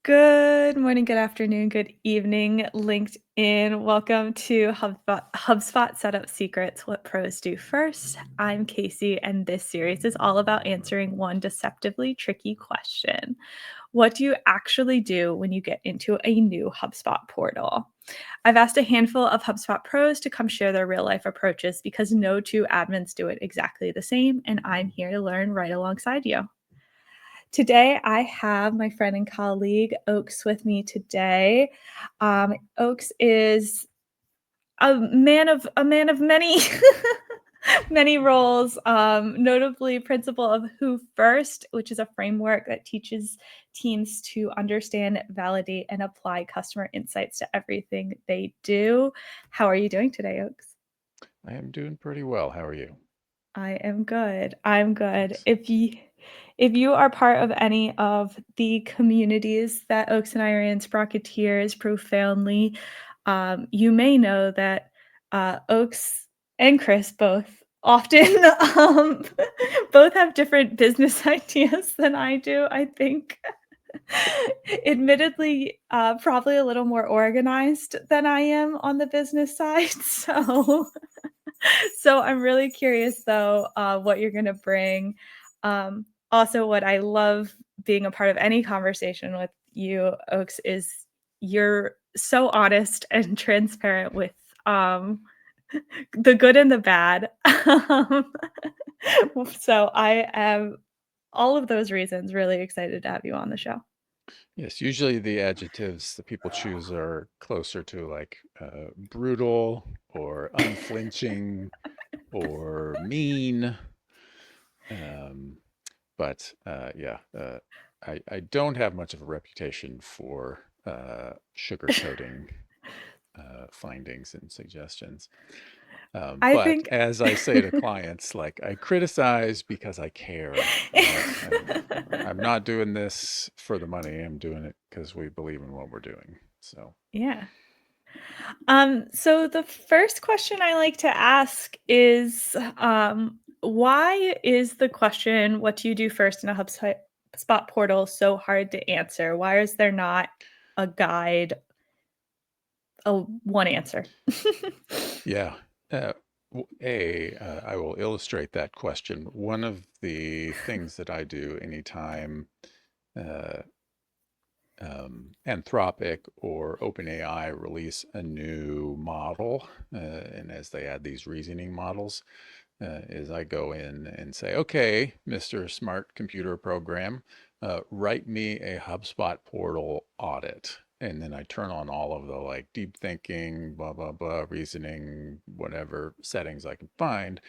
Good morning, good afternoon, good evening, LinkedIn. Welcome to HubSpot Setup Secrets, What Pros Do First. I'm Casey, and this series is all about answering one deceptively tricky question. What do you actually do when you get into a new HubSpot portal? I've asked a handful of HubSpot pros to come share their real life approaches because no two admins do it exactly the same, and I'm here to learn right alongside you. Today, I have my friend and colleague Oaks with me today. Oaks is a man of many many roles, notably principal of Who First, which is a framework that teaches teams to understand, validate, and apply customer insights to everything they do. How are you doing today, Oaks? I am doing pretty well. How are you? I am good. I'm good. Thanks. If you are part of any of the communities that Oaks and I are in, Sprocketeers, Profoundly, you may know that Oaks and Chris both often um, both have different business ideas than I do, I think. Admittedly, probably a little more organized than I am on the business side. So I'm really curious though, what you're gonna bring. Also, what I love being a part of any conversation with you, Oaks, is you're so honest and transparent with the good and the bad. Um, so I am all of those reasons really excited to have you on the show. Yes, usually the adjectives that people choose are closer to like brutal or unflinching or mean. Um, but I don't have much of a reputation for sugarcoating findings and suggestions. I But think as I say to clients, like I criticize because I care, right? I'm not doing this for the money. I'm doing it because we believe in what we're doing. So, Yeah. So the first question I like to ask is, why is the question, what do you do first in a HubSpot spot portal so hard to answer? Why is there not a guide, a one answer? yeah. Uh, I will illustrate that question. One of the things that I do anytime uh, Anthropic or OpenAI release a new model, and as they add these reasoning models, is I go in and say, okay, Mr. Smart Computer Program, write me a HubSpot portal audit. And then I turn on all of the like deep thinking, blah, blah, blah, reasoning, whatever settings I can find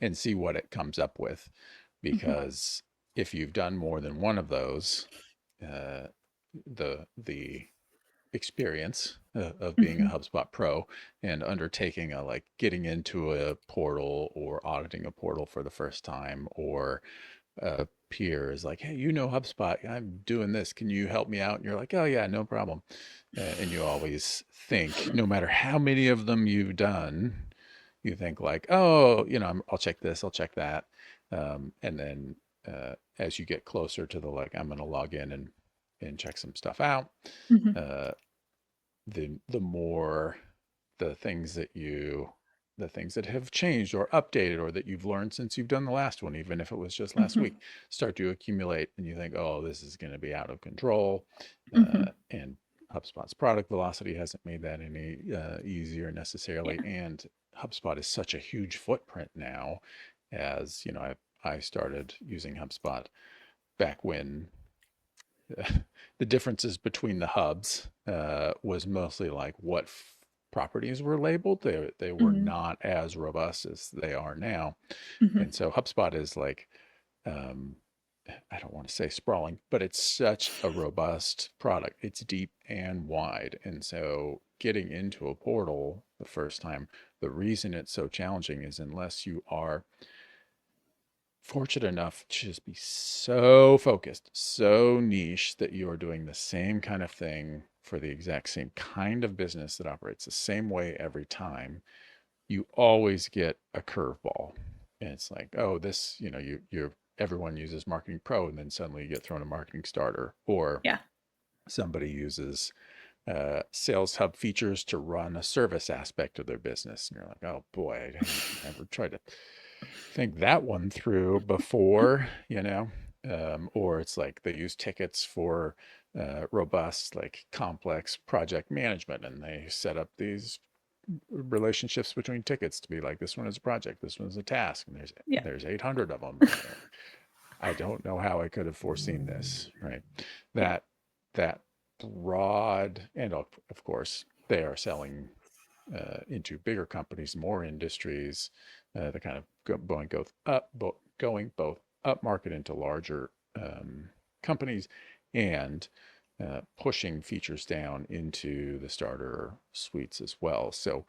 and see what it comes up with. Mhm, Because if you've done more than one of those, uh, the experience of being a mhm, HubSpot pro and undertaking a like getting into a portal or auditing a portal for the first time, or a peer is like, hey, HubSpot, I'm doing this, can you help me out? And you're like, oh yeah, no problem. And you always think, no matter how many of them you've done, you think like, oh, I'll check this, I'll check that. And then as you get closer to the like, I'm going to log in and check some stuff out, mhm, uh, the more the things that you the things that have changed or updated or that you've learned since you've done the last one, even if it was just last mhm, week, start to accumulate, and you think, oh, this is going to be out of control. mhm. And HubSpot's product velocity hasn't made that any easier necessarily. Yeah. And HubSpot is such a huge footprint now, as I started using HubSpot back when the differences between the hubs was mostly like what properties were labeled. They were Mhm, not as robust as they are now. mhm. And so HubSpot is like, um, I don't want to say sprawling, but it's such a robust product. It's deep and wide. And so getting into a portal the first time, the reason it's so challenging is unless you are fortunate enough to just be so focused, so niche that you are doing the same kind of thing for the exact same kind of business that operates the same way every time, you always get a curveball. And it's like, oh, this, you're everyone uses Marketing Pro, and then suddenly you get thrown a Marketing Starter, or Yeah. Somebody uses Sales Hub features to run a service aspect of their business. And you're like, oh boy, I never tried to think that one through before, or it's like they use tickets for robust, like complex project management, and they set up these relationships between tickets to be like, this one is a project, this one's a task, and Yeah. there's 800 of them. And you're like, I don't know how I could have foreseen this, right? Yeah. That broad, and of course, they are selling into bigger companies, more industries, the kind of going both up market into larger companies, and pushing features down into the starter suites as well. So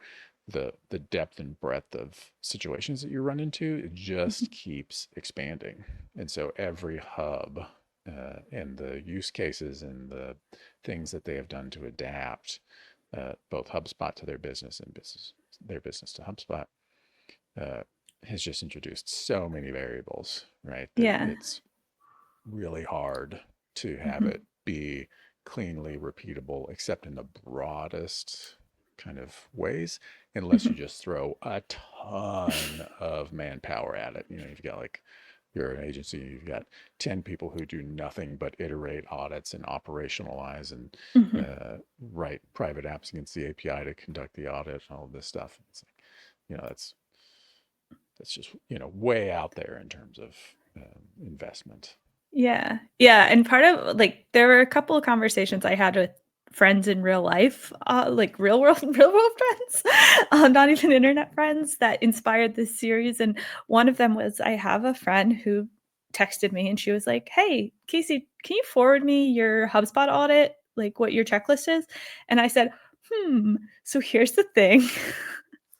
the depth and breadth of situations that you run into, it just keeps expanding. And so every hub and the use cases and the things that they have done to adapt both HubSpot to their business and their business to HubSpot uh, has just introduced so many variables, right? That Yeah. it's really hard to have Mhm. it be cleanly repeatable, except in the broadest kind of ways, unless you Mhm. just throw a ton of manpower at it. You've got like, you're an agency, you've got 10 people who do nothing but iterate audits and operationalize and Mhm. write private apps against the API to conduct the audit and all of this stuff. It's like, that's just, way out there in terms of investment. Yeah. Yeah, and part of like, there were a couple of conversations I had with friends in real life, like real world real world friends, not even internet friends that inspired this series, and one of them was I have a friend who texted me and she was like, "Hey, Casey, can you forward me your HubSpot audit, like what your checklist is?" And I said, "Hmm, so here's the thing.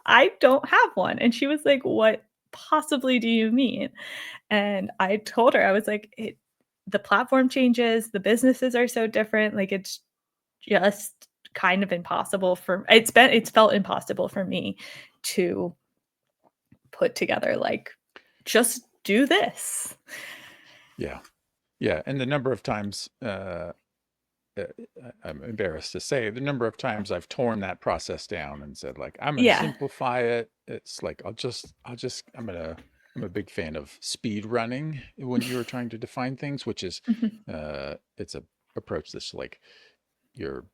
I don't have one." And she was like, "What possibly do you mean?" And I told her, I was like, the platform changes, the businesses are so different, like, it's just kind of impossible for it's felt impossible for me to put together, like, "Just do this." Yeah. Yeah. And the number of times, uh, I'm embarrassed to say, the number of times I've torn that process down and said, like, I'm going to Yeah. simplify it. It's like, I'm a big fan of speed running when you're trying to define things, which is, Mhm, it's a approach that's like, you're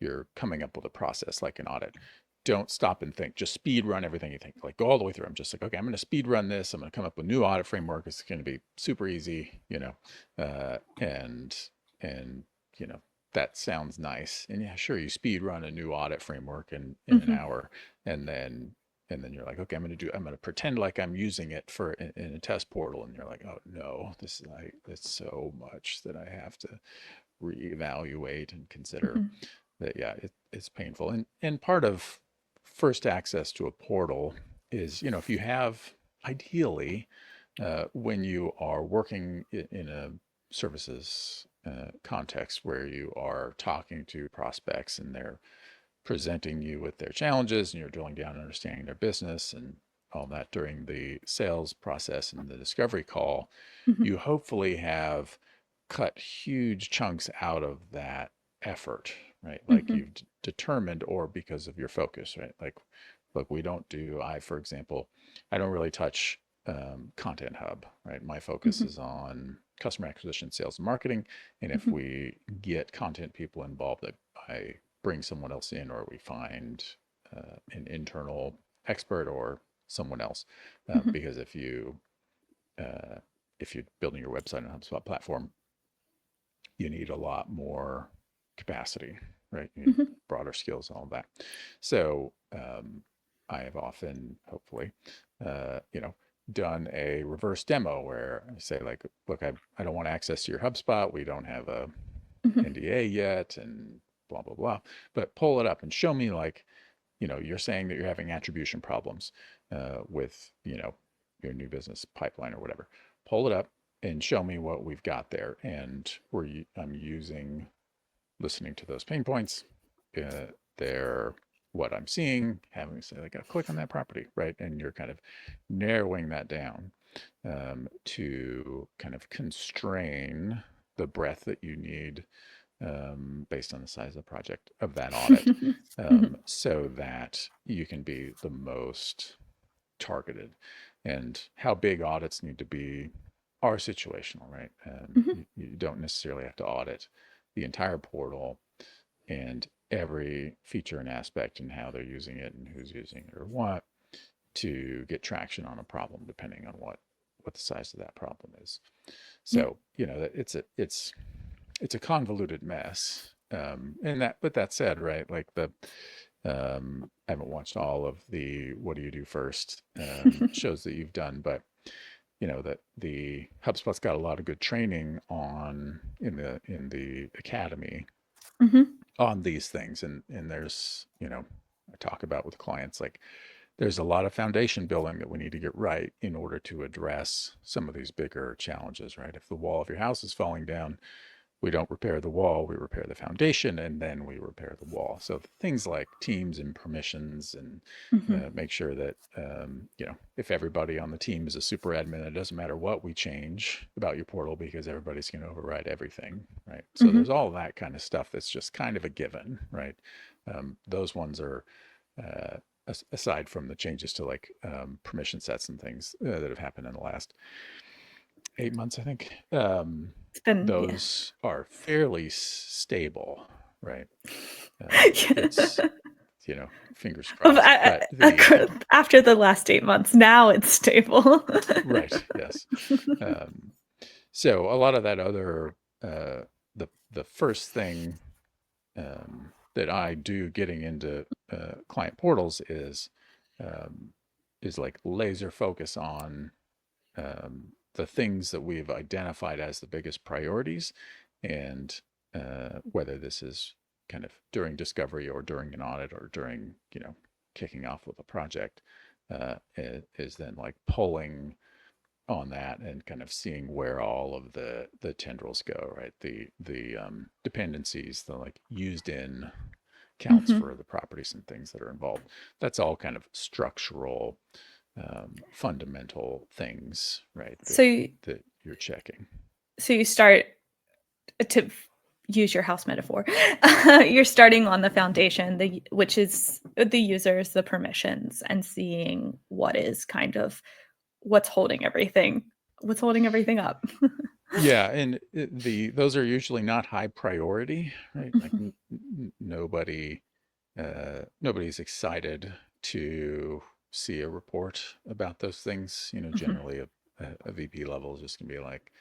you're coming up with a process like an audit. Don't stop and think. Just speed run everything you think. Like go all the way through. I'm just like, okay, I'm going to speed run this. I'm going to come up with a new audit framework. It's going to be super easy, uh, and and you know that sounds nice. And yeah, sure, you speed run a new audit framework in an mhm, hour, and then you're like, okay, I'm going to pretend like I'm using it in a test portal, and you're like, oh no, it's so much that I have to reevaluate and consider mhm, that. Yeah, it's painful. And part of first access to a portal is, if you have, ideally, when you are working in a services context where you are talking to prospects and they're presenting you with their challenges and you're drilling down and understanding their business and all that during the sales process and the discovery call, mhm, you hopefully have cut huge chunks out of that effort, right? Like mhm, you've determined, or because of your focus, right? Like, look, for example, I don't really touch Content Hub, right? My focus mhm, is on customer acquisition, sales, and marketing. And if mhm, we get content people involved, I bring someone else in, or we find an internal expert or someone else. mhm, Because uh, if you're building your website on a HubSpot platform, you need a lot more capacity, right? You need mhm, broader skills and all that. So I have often, hopefully, done a reverse demo where I say, like, look, I don't want access to your HubSpot. We don't have a mhm, NDA yet, and blah blah blah. But pull it up and show me, like, you're saying that you're having attribution problems with, your new business pipeline or whatever. Pull it up and show me what we've got there. And I'm listening to those pain points. They're what I'm seeing, having me say, like, oh, click on that property, right? And you're kind of narrowing that down to kind of constrain the breadth that you need based on the size of the project of that audit, so that you can be the most targeted. And how big audits need to be are situational, right? Mhm. You don't necessarily have to audit the entire portal and every feature and aspect and how they're using it and who's using it or what to get traction on a problem, depending on what the size of that problem is. Yeah. So it's a convoluted mess. And that, but that said, right, like I haven't watched all of the "What do you do first" shows that you've done, but that the HubSpot's got a lot of good training on in the academy Mhm. on these things, and there's I talk about with clients, like there's a lot of foundation building that we need to get right in order to address some of these bigger challenges, right? If the wall of your house is falling down, we don't repair the wall, we repair the foundation, and then we repair the wall. So things like teams and permissions, and Mhm. make sure that if everybody on the team is a super admin, it doesn't matter what we change about your portal because everybody's going to override everything, right? So there's Mhm. all that kind of stuff that's just kind of a given, right? Those ones are uh, aside from the changes to like permission sets and things that have happened in the last 8 months, I think. It's been yeah. Those are fairly stable, right? It's Yeah. fingers Of crossed, but after the last 8 months, now it's stable. right, yes. Um, so a lot of that other uh, the first thing that I do getting into client portals um, is like laser focus on the things that we've identified as the biggest priorities, and whether this is kind of during discovery or during an audit or during kicking off with a project, is then like pulling on that and kind of seeing where all of the tendrils go, right? The dependencies, the like used in counts Mhm. for the properties and things that are involved. That's all kind of structural, fundamental things, right? So you That you're checking. so you start to use your house metaphor. You're starting on the foundation, which is the users, the permissions, and seeing what is kind of what's holding everything up. Yeah, and those are usually not high priority, right? Like Mhm. nobody's excited to see a report about those things. Mhm. Generally a VP level is just gonna be like,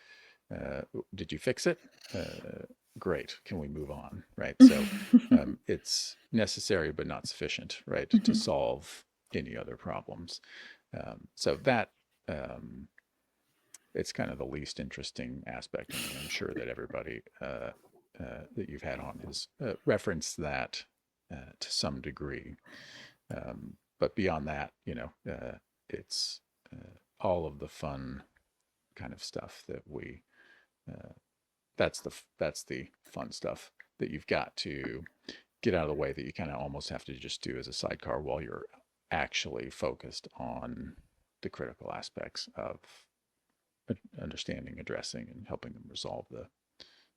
uh, did you fix it? Great. Can we move on? Right. So it's necessary but not sufficient, right, to Mhm. solve any other problems. So that it's kind of the least interesting aspect. I mean, I'm sure that everybody that you've had on has referenced that to some degree. But beyond that, it's all of the fun kind of stuff that we uh, that's the fun stuff that you've got to get out of the way, that you kind of almost have to just do as a sidecar while you're actually focused on the critical aspects of understanding, addressing, and helping them resolve the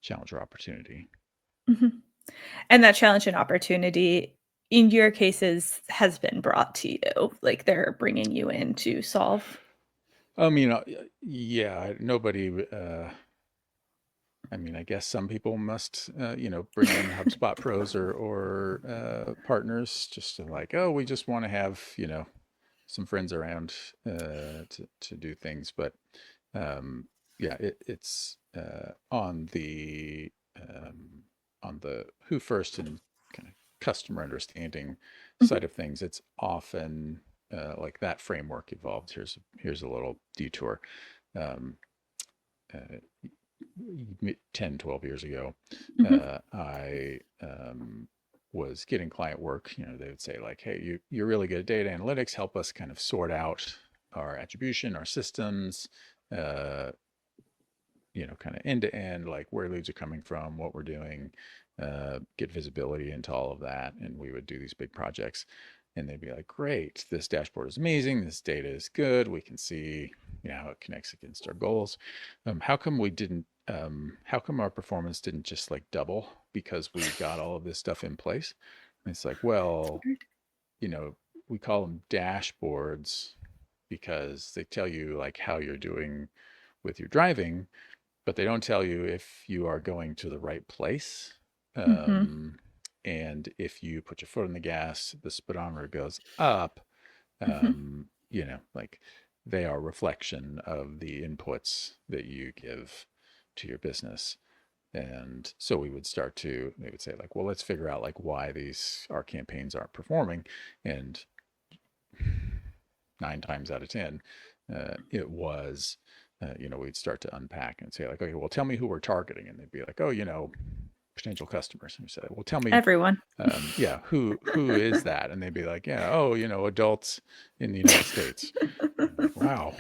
challenge or opportunity. Mhm. And that challenge and opportunity in your cases has been brought to you, like they're bringing you in to solve. Yeah, nobody. I mean, I guess some people must, bring in HubSpot pros or partners just to like, oh, we just want to have, some friends around to do things. But um, yeah, it's on the who first and kind of customer understanding Mhm. side of things. It's often like that framework evolved. Here's a little detour. Um, uh, 10, 12 years ago, Mhm. I was getting client work. They would say like, hey, you're really good at data analytics. Help us kind of sort out our attribution, our systems, uh, kind of end to end, like where leads are coming from, what we're doing, get visibility into all of that. And we would do these big projects. And they'd be like, great, this dashboard is amazing. This data is good. We can see, how it connects against our goals. How come we didn't how come our performance didn't just like double because we got all of this stuff in place? And it's like, well, Weird. you know, we call them dashboards because they tell you like how you're doing with your driving, but they don't tell you if you are going to the right place. Mhm. Um, and if you put your foot on the gas, the speedometer goes up. Mhm. Like they are a reflection of the inputs that you give to your business. And so they would say like, well, let's figure out like why our campaigns aren't performing. And 9 times out of 10, it was, we'd start to unpack and say like, okay, well, tell me who we're targeting. And they'd be like, oh, potential customers. And we said, well, tell me, Everyone. yeah, who is that? And they'd be like, yeah, oh, adults in the United States. Like, wow,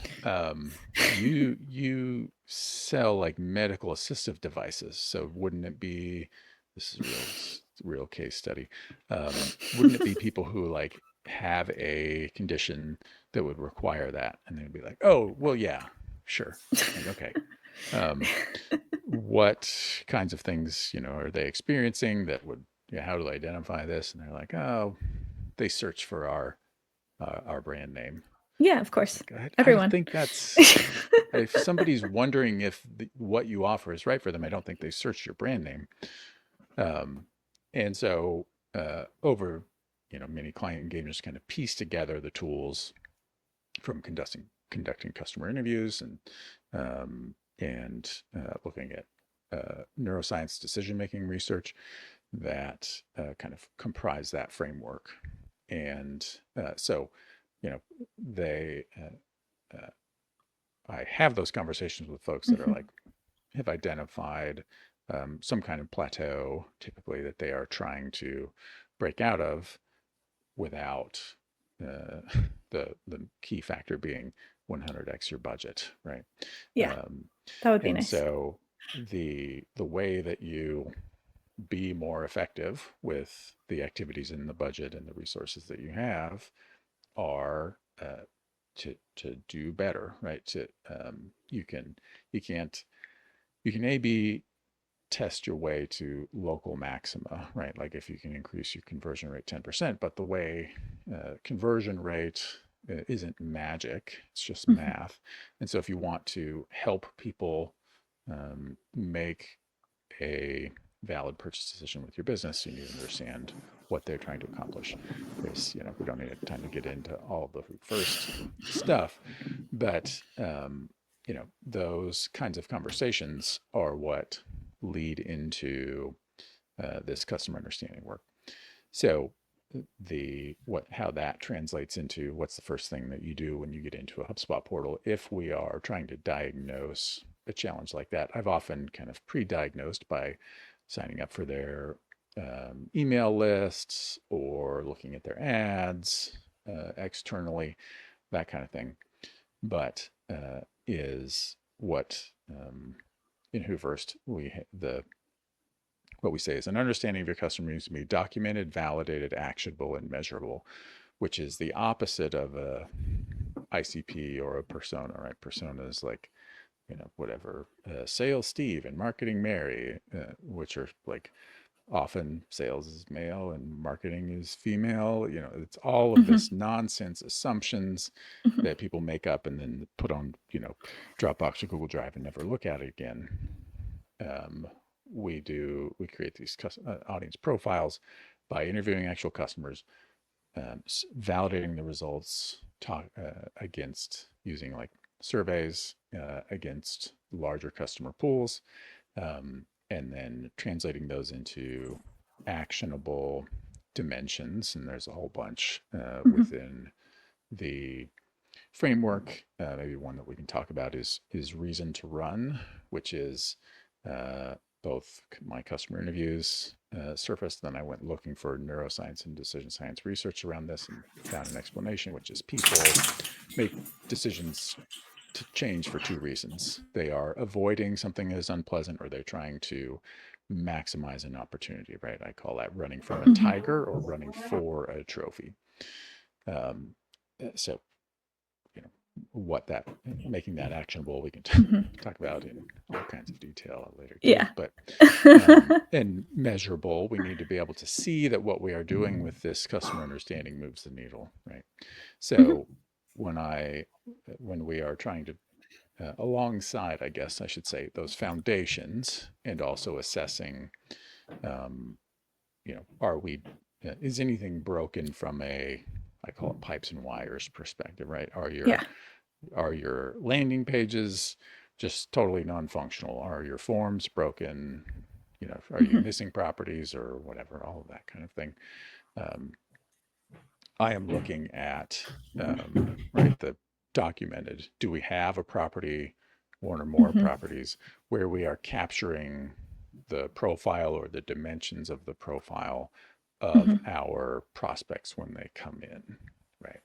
you sell like medical assistive devices, so wouldn't it be? This is a real case study. Wouldn't it be people who like have a condition that would require that? And they'd be like, oh, well, yeah, sure. Like, okay, um, what kinds of things are they experiencing that would? Yeah, how do I identify this? And they're like, oh, they search for our brand name. Yeah, of It's course. like, I don't Everyone. think that's if somebody's wondering if what you offer is right for them, I don't think they search your brand name. Um, and so over many client engagements, kind of piece together the tools from conducting customer interviews and looking at neuroscience decision making research that kind of comprise that framework. And so, you know, they I have those conversations with folks that are Mhm. like, have identified some kind of plateau, typically that they are trying to break out of without uh, the key factor being 100x your budget, right? Yeah, Um, that would be and nice. so the way that you be more effective with the activities in the budget and the resources that you have are to do better, right? You can't you can maybe test your way to local maxima, right? Like if you can increase your conversion rate 10%, but the way conversion rate isn't magic, it's just Mhm. math. And so if you want to help people make a valid purchase decision with your business, you need to understand what they're trying to accomplish. We don't need time to get into all the first stuff, but those kinds of conversations are what lead into this customer understanding work. So the what how that translates into what's the first thing that you do when you get into a HubSpot portal if we are trying to diagnose a challenge like that. I've often kind of pre-diagnosed by signing up for their email lists or looking at their ads externally, that kind of thing. But is what in Who First the what we say is an understanding of your customer needs to be documented, validated, actionable, and measurable, which is the opposite of a ICP or a persona, right? Persona is like, whatever, sales Steve and marketing Mary, which are like often sales is male and marketing is female. It's all of Mhm. this nonsense assumptions Mhm. that people make up and then put on, Dropbox or Google Drive and never look at it again. Um, we create these audience profiles by interviewing actual customers, validating the results, talk against using like surveys against larger customer pools, and then translating those into actionable dimensions. And there's a whole bunch Mhm. within the framework. Maybe one that we can talk about is reason to run, which is uh, both my customer interviews surfaced. Then I went looking for neuroscience and decision science research around this and found an explanation, which is people make decisions to change for two reasons. They are avoiding something that is unpleasant or they're trying to maximize an opportunity, right? I call that running from a Mhm. tiger or running for a trophy. Um, so what that making that actionable we can Mhm. talk about in all kinds of detail at a later date, Yeah. but and measurable, we need to be able to see that what we are doing with this customer understanding moves the needle, right? Mhm. So when we are trying to alongside, I guess I should say, those foundations, and also assessing, um, are we, is anything broken from I call it pipes and wires perspective, right? Yeah. Are your landing pages just totally non-functional? Are your forms broken? Are you Mhm. missing properties or whatever? All of that kind of thing. Um, I am looking at, right, the documented. Do we have a property, one or more Mhm. properties, where we are capturing the profile or the dimensions of the profile of Mhm. our prospects when they come in, right?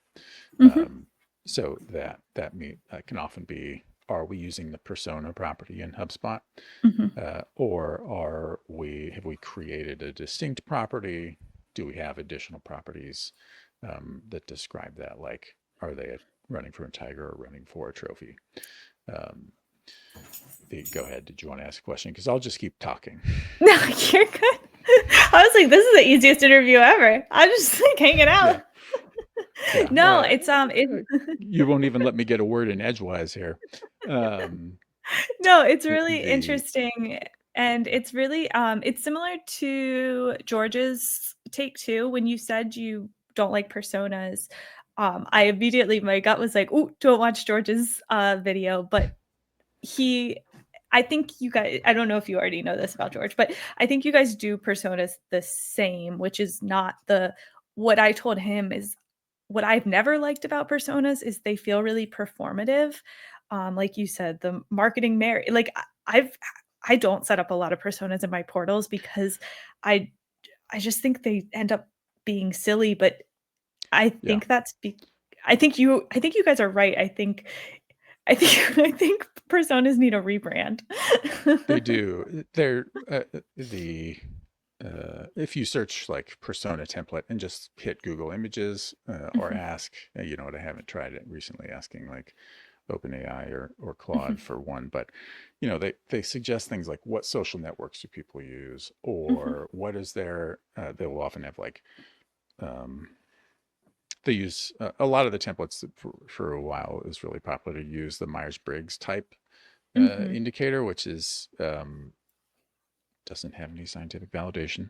Mhm. Um, so that can often be: are we using the persona property in HubSpot, Mhm. or have we created a distinct property? Do we have additional properties that describe that? Like, are they running for a tiger or running for a trophy? Um, Go ahead. Did you want to ask a question? Because I'll just keep talking. No, you're good. I was like, this is the easiest interview ever. I'm just like hanging out. Yeah, yeah. No, it You won't even let me get a word in edgewise here. Um, no, it's really the interesting, and it's really, it's similar to George's take too. When you said you don't like personas, I immediately my gut was like, "Ooh, don't watch George's, video," but he I think you guys I don't know if you already know this about George, but I think you guys do personas the same, which is not the what I told him is what I've never liked about personas is they feel really performative. Like you said, the marketing like I don't set up a lot of personas in my portals because I I just think they end up being silly, but I Yeah, think that's I think you guys are right. I think I think personas need a rebrand. they do. They're the if you search like persona template and just hit Google Images, or Mhm, ask, what, I haven't tried it recently, asking like OpenAI or Claude mhm, for one, but they suggest things like, what social networks do people use, mhm, or what is their they will often have like, um, they use a lot of the templates that for a while. It was really popular to use the Myers-Briggs type mhm, indicator, which is doesn't have any scientific validation.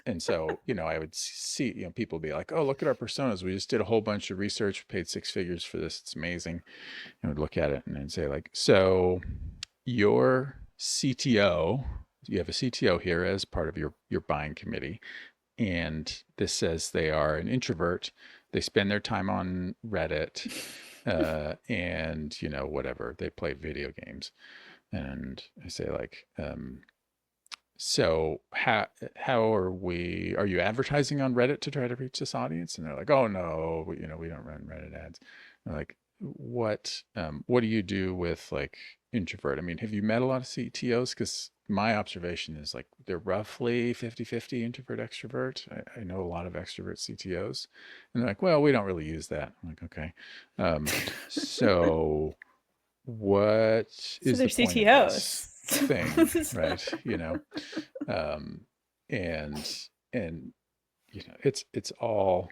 And so, I would see, people be like, "Oh, look at our personas. We just did a whole bunch of research, paid six figures for this. It's amazing." And would look at it and then say like, "So your CTO, you have a CTO here as part of your buying committee, and this says they are an introvert. They spend their time on Reddit, and whatever. They play video games." And I say like, so are you advertising on Reddit to try to reach this audience? And they're like, "Oh no, we don't run Reddit ads." I'm like, what do you do with like introvert? I mean, have you met a lot of CTOs? Because my observation is like they're roughly 50-50 introvert extrovert. I know a lot of extrovert CTOs, and they're like, "Well, we don't really use that." I'm like, "Okay, um, so what So is they're the point of this CTOs. thing?" Right? um, and and it's all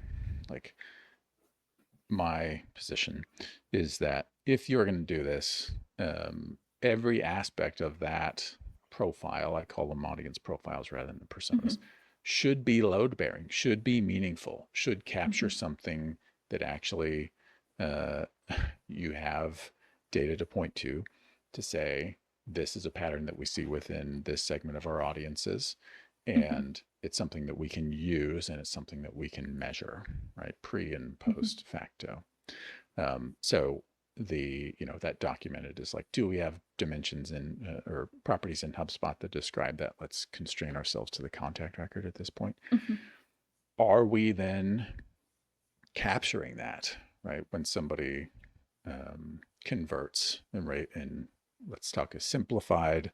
like, my position is that if you're going to do this, every aspect of that profile, I call them audience profiles rather than personas, Mhm, should be load bearing, should be meaningful, should capture mhm, something that actually, uh, you have data to point to say, this is a pattern that we see within this segment of our audiences, mhm, and it's something that we can use, and it's something that we can measure, right? Pre and mhm, post facto. So that documented is like, do we have dimensions in, or properties in HubSpot that describe that? Let's constrain ourselves to the contact record at this point. mhm, Are we then capturing that, right? When somebody converts, and right, and let's talk a simplified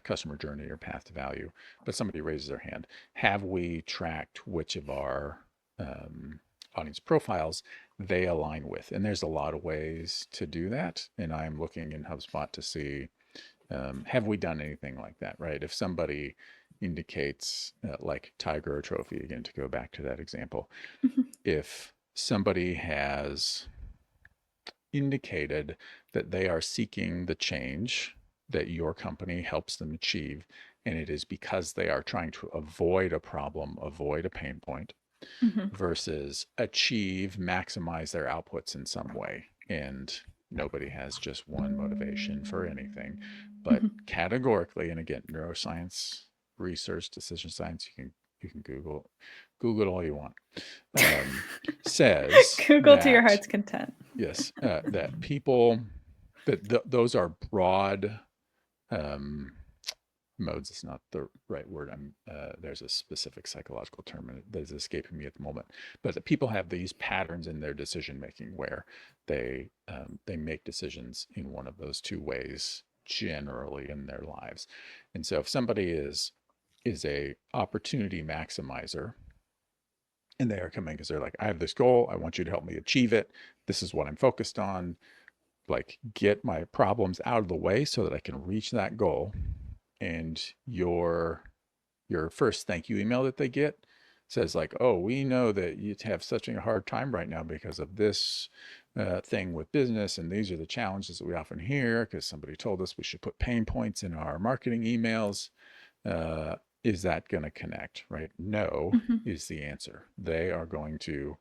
customer journey or path to value, but somebody raises their hand. Have we tracked which of our audience profiles they align with. And there's a lot of ways to do that. And I'm looking in HubSpot to see, have we done anything like that, right? If somebody indicates, like Tiger or Trophy, again, to go back to that example, Mhm. if somebody has indicated that they are seeking the change that your company helps them achieve, and it is because they are trying to avoid a problem, avoid a pain point, Mhm. versus achieve, maximize their outputs in some way. And nobody has just one motivation for anything. But Mhm. categorically, and again, neuroscience, research, decision science, you can Google it all you want, says Google to your that heart's content. yes, that people those are broad um, modes is not the right word. There's a specific psychological term that is escaping me at the moment, but that people have these patterns in their decision making where they make decisions in one of those two ways generally in their lives. And so if somebody is a opportunity maximizer, and they are coming because they're like, I have this goal, I want you to help me achieve it, this is what I'm focused on, like get my problems out of the way so that I can reach that goal. And your first thank you email that they get says like, oh, we know that you have such a hard time right now because of this thing with business, and these are the challenges that we often hear because somebody told us we should put pain points in our marketing emails. uh, is that going to connect? Right? No Mhm. is the answer. They are going to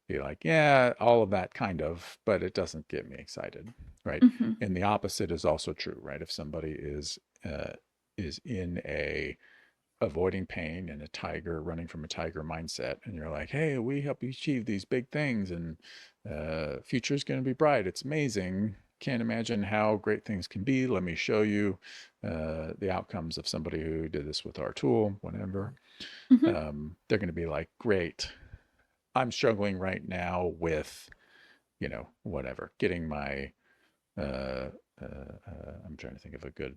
be like, yeah, all of that kind of, but it doesn't get me excited, right? Mhm. And the opposite is also true, right? If somebody is in a avoiding pain and a tiger running from a tiger mindset, and you're like, hey, we help you achieve these big things, and future is going to be bright, it's amazing, can't imagine how great things can be, let me show you the outcomes of somebody who did this with our tool, whatever. Mhm. They're going to be like, great, I'm struggling right now with, whatever, getting my, I'm trying to think of a good,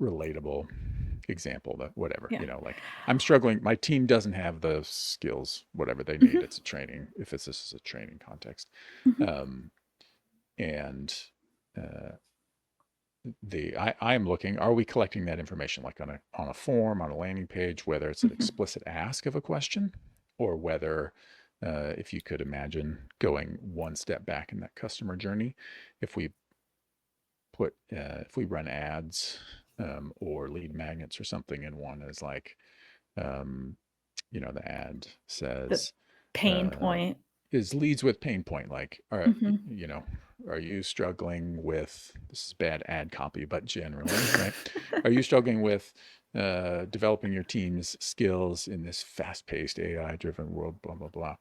relatable example, that whatever, Yeah. like I'm struggling, my team doesn't have the skills, whatever they need. Mhm. It's a training, if it's this is a training context. Mhm. Um, and, I'm looking, are we collecting that information like on a form, on a landing page, whether it's an Mhm. explicit ask of a question, or whether, if you could imagine going one step back in that customer journey, if we if we run ads, or lead magnets or something, and one is like, um, the ad The says, pain uh, point. is leads with pain point, like, Mhm. are you struggling with, this is bad ad copy, but generally, right, are you struggling with developing your team's skills in this fast-paced AI driven world, blah blah blah.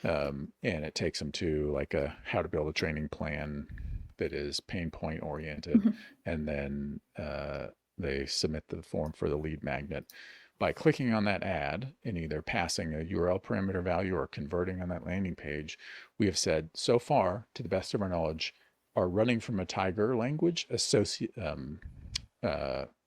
And it takes them to like a how to build a training plan that is pain point oriented, Mhm. and then they submit the form for the lead magnet. By clicking on that ad and either passing a URL parameter value or converting on that landing page, we have said so far, to the best of our knowledge, our running from a tiger language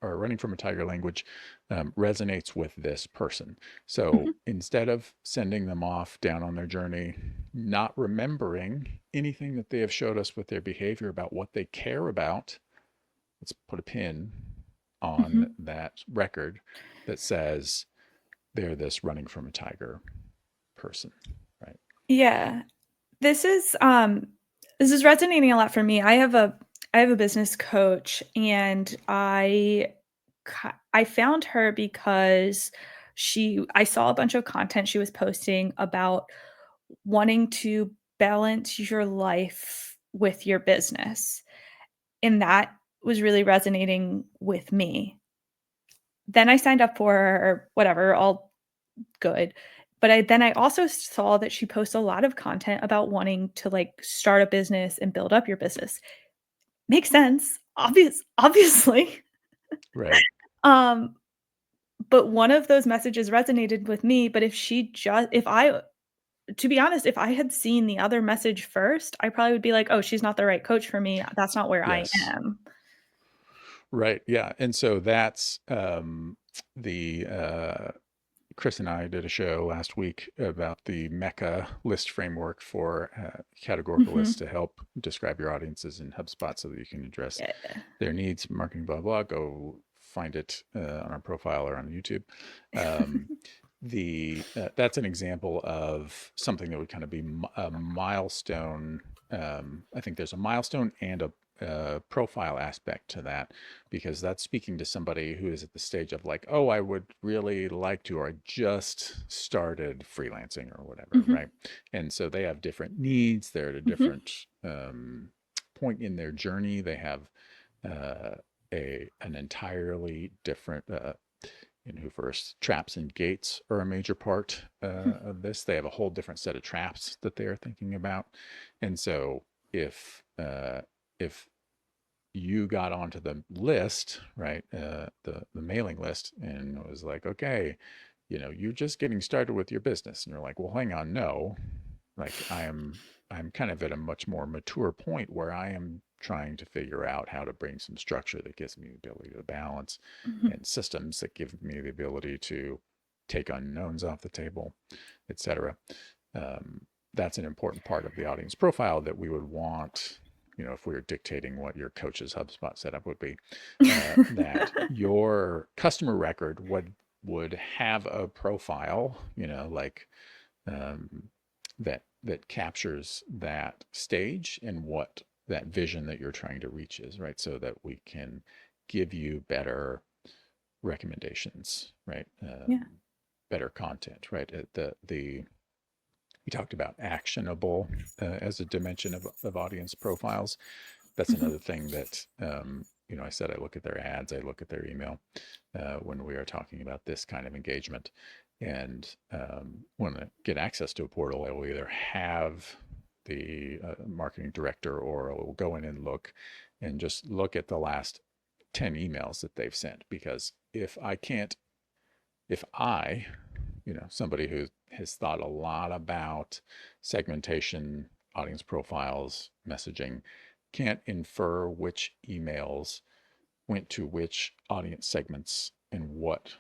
or running from a tiger language resonates with this person. So Mhm. instead of sending them off down on their journey, not remembering anything that they have showed us with their behavior about what they care about, let's put a pin on Mhm. that record that says they're this running from a tiger person, right? Yeah. This is um this is resonating a lot for me. I have a business coach, and I found her because I saw a bunch of content she was posting about wanting to balance your life with your business. And that was really resonating with me. Then I signed up for her, or whatever, all good. But I also saw that she posts a lot of content about wanting to, like, start a business and build up your business. Makes sense, obviously. Right. Um, but one of those messages resonated with me, but if I to be honest, if I had seen the other message first, I probably would be like, "Oh, she's not the right coach for me. That's not where I Yes. am." Right. Yeah. And so that's the Chris and I did a show last week about the Mecca list framework for categorical lists Mhm. to help describe your audiences in HubSpot so that you can address Yeah. their needs, marketing, blah, blah. Go find it on our profile or on YouTube. Um, the That's an example of something that would kind of be a milestone. I think there's a milestone and a profile aspect to that, because that's speaking to somebody who is at the stage of like, oh, I would really like to, or I just started freelancing or whatever, Mhm. right? And so they have different needs. They're at a Mhm. different point in their journey. They have uh, an entirely different who first traps and gates are a major part of this. They have a whole different set of traps that they are thinking about, and so if you got onto the list, right, the mailing list, and it was like, okay, you're just getting started with your business, and you're like, well, hang on, no, like I'm kind of at a much more mature point where I am trying to figure out how to bring some structure that gives me the ability to balance, Mhm. and systems that give me the ability to take unknowns off the table, etc. Um, that's an important part of the audience profile that we would want, if we were dictating what your coach's HubSpot setup would be, that your customer record would have a profile, like um, that captures that stage and what that vision that you're trying to reach is, right? So that we can give you better recommendations, right? Yeah. Better content, right? The We talked about actionable as a dimension of audience profiles. That's Mhm. another thing that I said I look at their ads, I look at their email when we are talking about this kind of engagement. And when I get access to a portal, I will either have the marketing director, or I will go in and look and just look at the last 10 emails that they've sent. Because if I, somebody who has thought a lot about segmentation, audience profiles, messaging, can't infer which emails went to which audience segments and what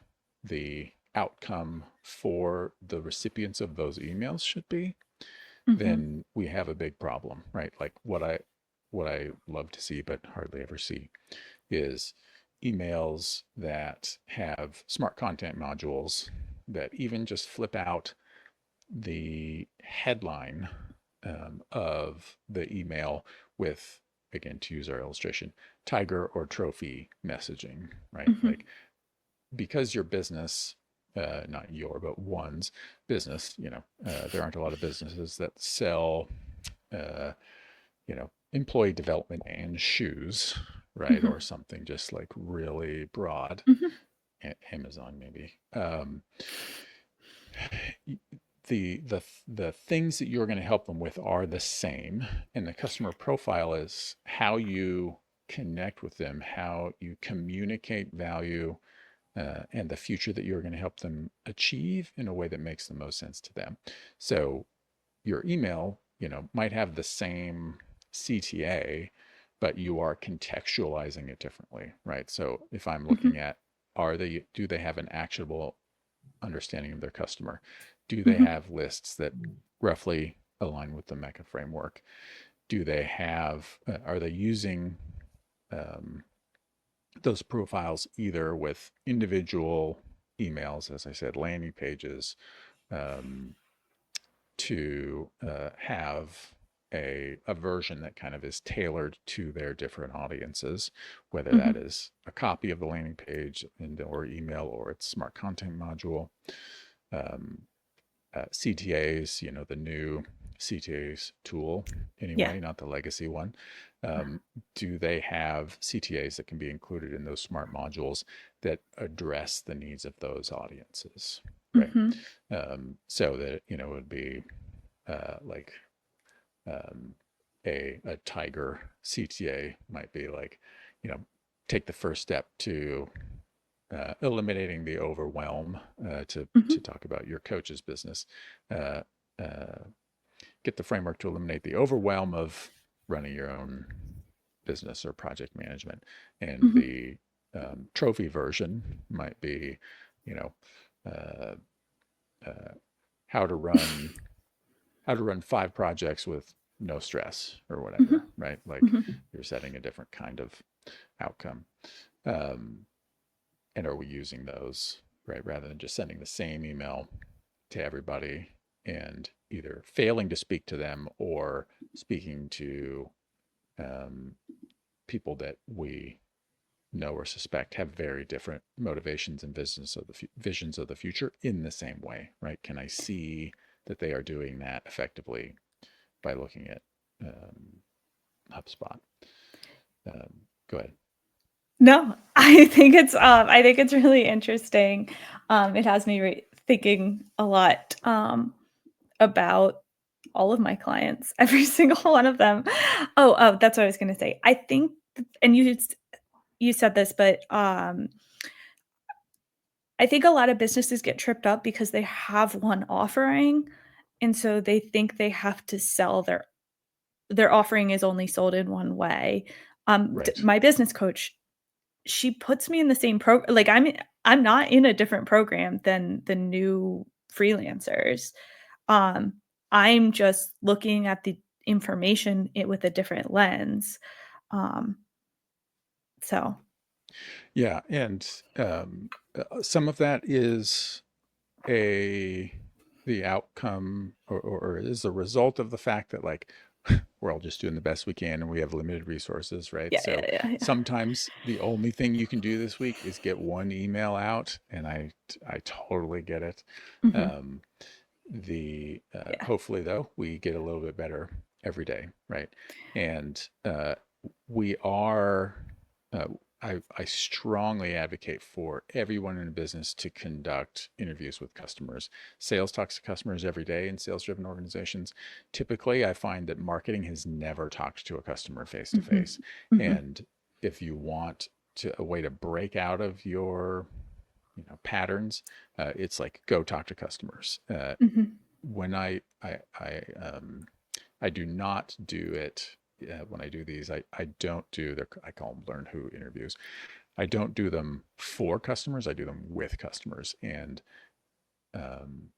the outcome for the recipients of those emails should be, Mhm. then we have a big problem, right? Like what I love to see but hardly ever see is emails that have smart content modules that even just flip out the headline of the email with, again, to use our illustration, tiger or trophy messaging, right? Mhm. Like, because your business, not your, but one's business, there aren't a lot of businesses that sell, uh, employee development and shoes, right? Mhm. Or something just like really broad. Mhm. Amazon, maybe. The things that you're going to help them with are the same, and the customer profile is how you connect with them, how you communicate value, and the future that you're going to help them achieve in a way that makes the most sense to them. So your email, might have the same CTA, but you are contextualizing it differently, right? So if I'm looking Mhm. at, do they have an actionable understanding of their customer? Do they Mhm. have lists that roughly align with the Mecca framework? Are they using um, those profiles either with individual emails, as I said, landing pages, um, to have a version that kind of is tailored to their different audiences, whether that Mhm. is a copy of the landing page or email, or its smart content module. Um, CTAs, the new CTAs tool, Yeah. anyway, not the legacy one. Um, do they have CTAs that can be included in those smart modules that address the needs of those audiences, right? Mhm. So that, it would be like um, a tiger CTA might be like, you know, take the first step to eliminating the overwhelm, to Mhm. talk about your coach's business. Uh, uh, get the framework to eliminate the overwhelm of running your own business or project management. And Mhm. the trophy version might be, you know, uh, uh, how to run how to run 5 projects with no stress or whatever, Mhm. right? Like Mhm. you're setting a different kind of outcome. Um, and are we using those, right? Rather than just sending the same email to everybody and either failing to speak to them or speaking to um, people that we know or suspect have very different motivations and visions of the future in the same way, right? Can I see that they are doing that effectively by looking at um, HubSpot? Go ahead. No, I think it's really interesting. It has me thinking a lot, about all of my clients, every single one of them. Oh, that's what I was gonna say. I think and you said this, but, I think a lot of businesses get tripped up because they have one offering, and so they think they have to sell their offering is only sold in one way. Right. My business coach, she puts me in the same like, I'm not in a different program than the new freelancers. Um, I'm just looking at the information with a different lens. Um, so Yeah. And some of that is a the outcome or is a result of the fact that like we're all just doing the best we can and we have limited resources, right? yeah, So yeah, yeah, yeah. sometimes the only thing you can do this week is get one email out, and I totally get it. Mhm. Um, the Yeah. hopefully though we get a little bit better every day, right? And we are uh, I strongly advocate for everyone in a business to conduct interviews with customers. Sales talks to customers every day in sales driven organizations. Typically I find that marketing has never talked to a customer face to Mhm. face, Mhm. and if you want a way to break out of your patterns, it's like go talk to customers. Mhm. When I do not do it when I do these. I don't do their, I call them learn who interviews. I don't do them for customers. I do them with customers, and um,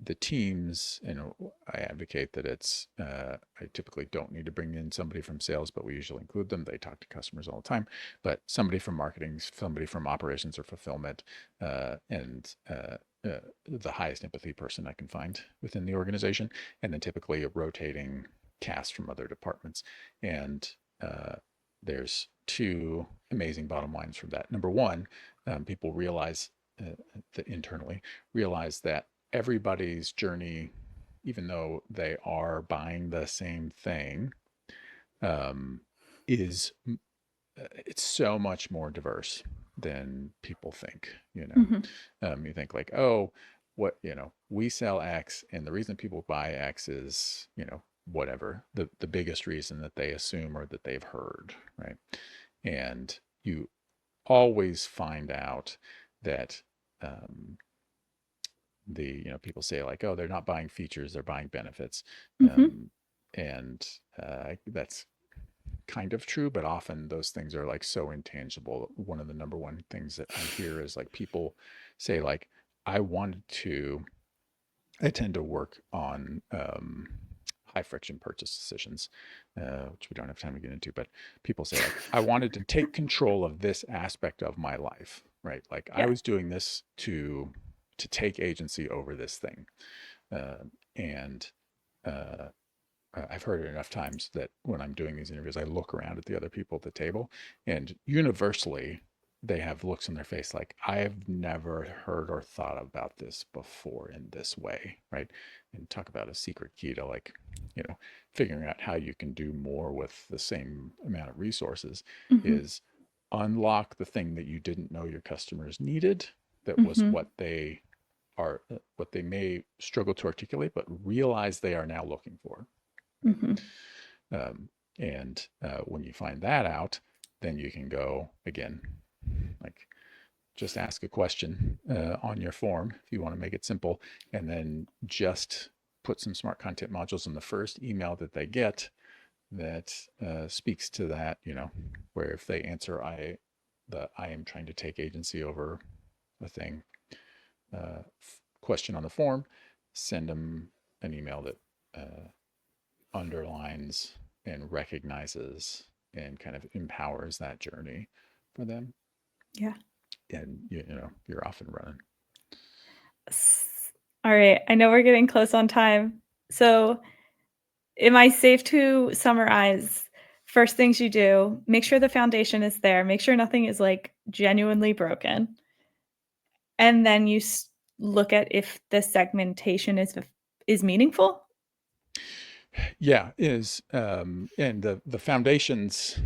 the teams, I advocate that I typically don't need to bring in somebody from sales, but we usually include them. They talk to customers all the time, but somebody from marketing, somebody from operations or fulfillment, and the highest empathy person I can find within the organization, and then typically a rotating cast from other departments. And uh, there's two amazing bottom lines from that. Number one, people realize that internally realize that everybody's journey, even though they are buying the same thing, um, is it's so much more diverse than people think. Mhm. You think like, oh, what we sell X, and the reason people buy X is whatever the biggest reason that they assume or that they've heard, right? And you always find out that um, the people say like, oh, they're not buying features, they're buying benefits. Mhm. um, and that's kind of true, but often those things are like so intangible. One of the number one things that I hear is like people say like, I wanted to I tend to work on high friction purchase decisions, which we don't have time to get into. But people say like, I wanted to take control of this aspect of my life, right? Like I Yeah. was doing this to take agency over this thing, and uh, I've heard it enough times that when I'm doing these interviews, I look around at the other people at the table, and universally, they have looks on their face like, I've never heard or thought about this before in this way, right? And talk about a secret key to like, figuring out how you can do more with the same amount of resources Mhm. is unlock the thing that you didn't know your customers needed, that was Mhm. what they may struggle to articulate, but realize they are now looking for, right? Mhm. Um, and when you find that out, then you can go again, like just ask a question on your form if you want to make it simple, and then just put some smart content modules in the first email that they get that speaks to that, where if they answer, I am trying to take agency over a thing, uh, question on the form, send them an email that underlines and recognizes and kind of empowers that journey for them. Yeah. And you're off and running. All right. I know we're getting close on time. So, am I safe to summarize first things you do? Make sure the foundation is there. Make sure nothing is like genuinely broken. And then you look at if the segmentation is meaningful. Yeah, is and the foundations,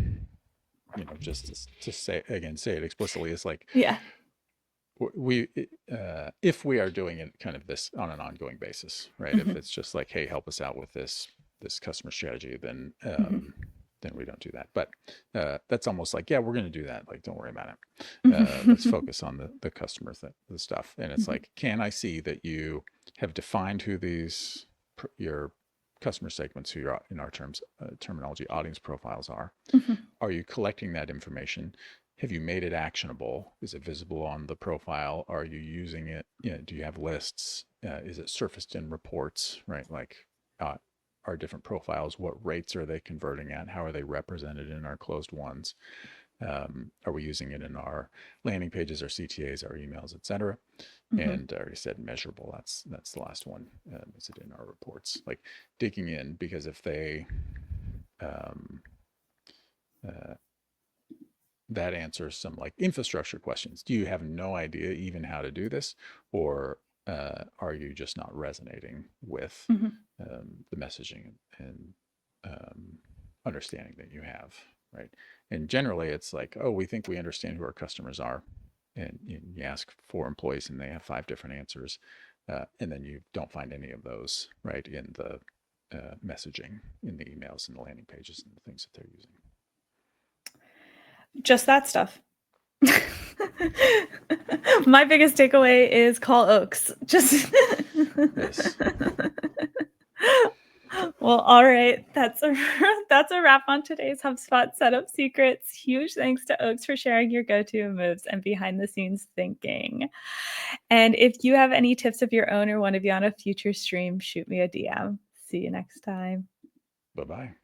just to say it explicitly, is like Yeah. we if we are doing it kind of this on an ongoing basis, right? If Mhm. it's just like, hey, help us out with this customer strategy, Mhm. then we don't do that. But that's almost like, yeah, we're going to do that. Like, don't worry about it. Let's Mhm. focus on the customer the stuff. And it's Mhm. like, can I see that you have defined who these your customer segments, who your, in our terms terminology, audience profiles are? Mhm. Are you collecting that information? Have you made it actionable? Is it visible on the profile? Are you using it? Do you have lists? Is it surfaced in reports, right? Like, uh, our different profiles, what rates are they converting at? How are they represented in our closed ones? Are we using it in our landing pages, our CTAs, our emails, et cetera? Mhm. And I already said measurable. That's the last one. Is it in our reports? Like, digging in, because if they um, uh, that answers some like infrastructure questions. Do you have no idea even how to do this, or are you just not resonating with Mhm. the messaging and understanding that you have, right? And generally, it's like, oh, we think we understand who our customers are, and you ask 4 employees, and they have 5 different answers, and then you don't find any of those, right, in the messaging, in the emails and the landing pages and the things that they're using. Just that stuff. My biggest takeaway is call Oaks. Just Yes. Well, all right. That's a that's a wrap on today's HubSpot setup secrets. Huge thanks to Oaks for sharing your go-to moves and behind the scenes thinking. And if you have any tips of your own or want to be on a future stream, shoot me a DM. See you next time. Bye bye.